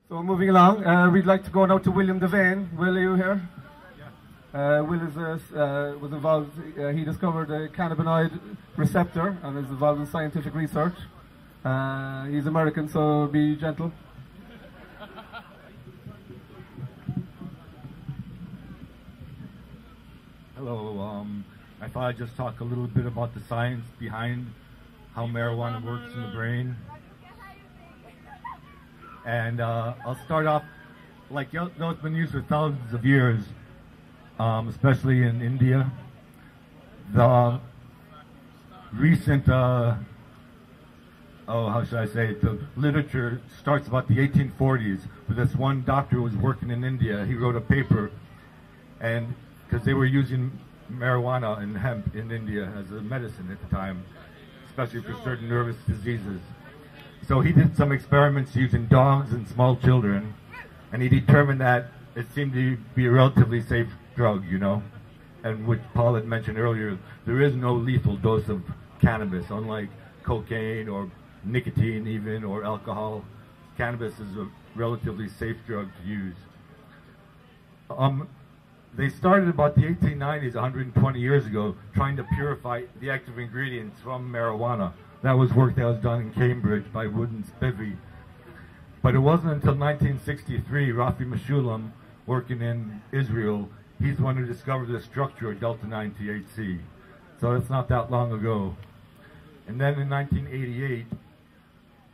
So moving along, we'd like to go now to William Devane. Will, are you here? Yeah. Will was involved. He discovered a cannabinoid receptor and is involved in scientific research. He's American, so be gentle. Hello. I thought I'd just talk a little bit about the science behind how marijuana works in the brain. And I'll start off, like, you know, it's been used for thousands of years, especially in India. The recent, how should I say it, the literature starts about the 1840s, with this one doctor who was working in India. He wrote a paper, and because they were using marijuana and hemp in India as a medicine at the time, especially for certain nervous diseases. So he did some experiments using dogs and small children, and he determined that it seemed to be a relatively safe drug, you know, and which Paul had mentioned earlier, there is no lethal dose of cannabis, unlike cocaine or nicotine even, or alcohol. Cannabis is a relatively safe drug to use. They started about the 1890s, 120 years ago, trying to purify the active ingredients from marijuana. That was work that was done in Cambridge by Wood and Spivey. But it wasn't until 1963, Rafi Meshulam, working in Israel, he's the one who discovered the structure of delta-9 THC. So it's not that long ago. And then in 1988,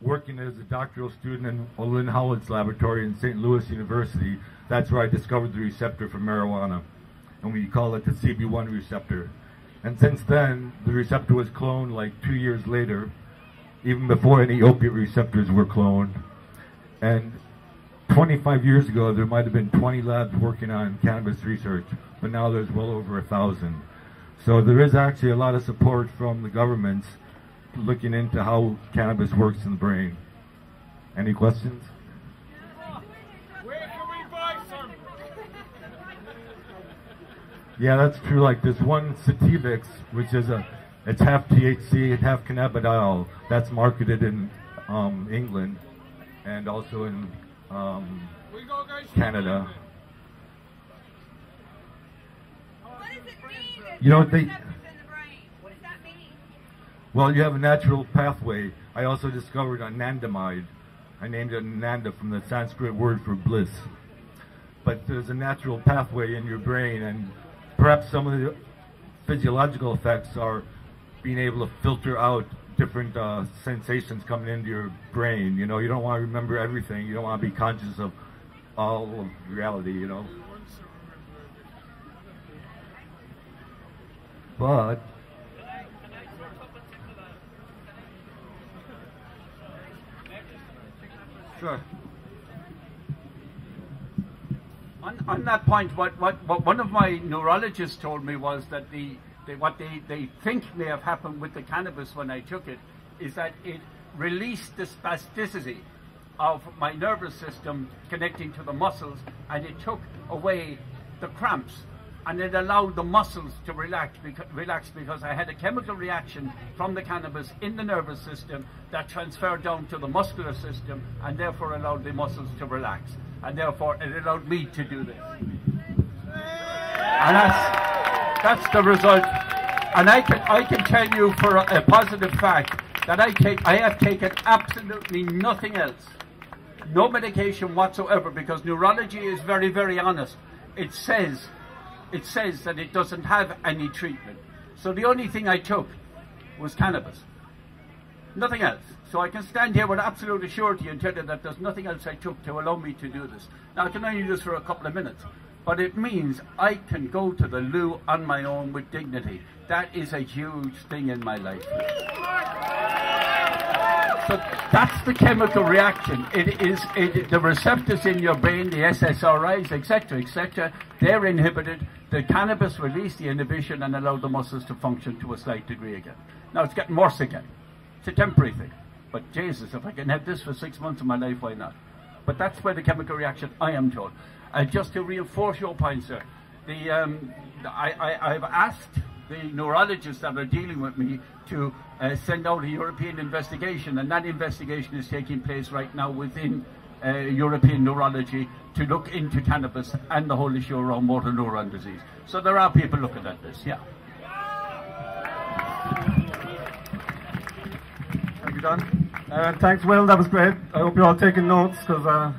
working as a doctoral student in Olin Howard's laboratory in St. Louis University, that's where I discovered the receptor for marijuana. And we call it the CB1 receptor. And since then, the receptor was cloned like 2 years later, even before any opiate receptors were cloned. And 25 years ago, there might have been 20 labs working on cannabis research, but now there's well over 1,000. So there is actually a lot of support from the governments looking into how cannabis works in the brain. Any questions? Where can we buy some? Yeah, that's true. Like this one Sativix, which is it's half THC and half cannabidiol. That's marketed in England and also in Canada. What does it mean? You know, What does that mean? Well, you have a natural pathway. I also discovered anandamide. I named it Ananda from the Sanskrit word for bliss. But there's a natural pathway in your brain, and perhaps some of the physiological effects are being able to filter out different sensations coming into your brain. You know, you don't want to remember everything. You don't want to be conscious of all of reality, you know. But sure. On that point, what one of my neurologists told me was that what they think may have happened with the cannabis when I took it is that it released the spasticity of my nervous system connecting to the muscles, and it took away the cramps, and it allowed the muscles to relax because I had a chemical reaction from the cannabis in the nervous system that transferred down to the muscular system and therefore allowed the muscles to relax. And therefore it allowed me to do this. And that's the result. And I can tell you for a positive fact that I have taken absolutely nothing else. No medication whatsoever, because neurology is very, very honest. It says that it doesn't have any treatment. So the only thing I took was cannabis. Nothing else. So I can stand here with absolute surety and tell you that there's nothing else I took to allow me to do this. Now I can only do this for a couple of minutes, but it means I can go to the loo on my own with dignity. That is a huge thing in my life. So that's the chemical reaction. The receptors in your brain, the SSRIs, etc., etc., they're inhibited. The cannabis released the inhibition and allowed the muscles to function to a slight degree again. Now it's getting worse again. It's a temporary thing. But Jesus, if I can have this for 6 months of my life, why not? But that's where the chemical reaction, I am told. Just to reinforce your point, sir, I've asked the neurologists that are dealing with me to send out a European investigation, and that investigation is taking place right now within European Neurology to look into cannabis and the whole issue around motor neuron disease. So there are people looking at this, yeah. Thank you, Don. Thanks, Will. That was great. I hope you're all taking notes because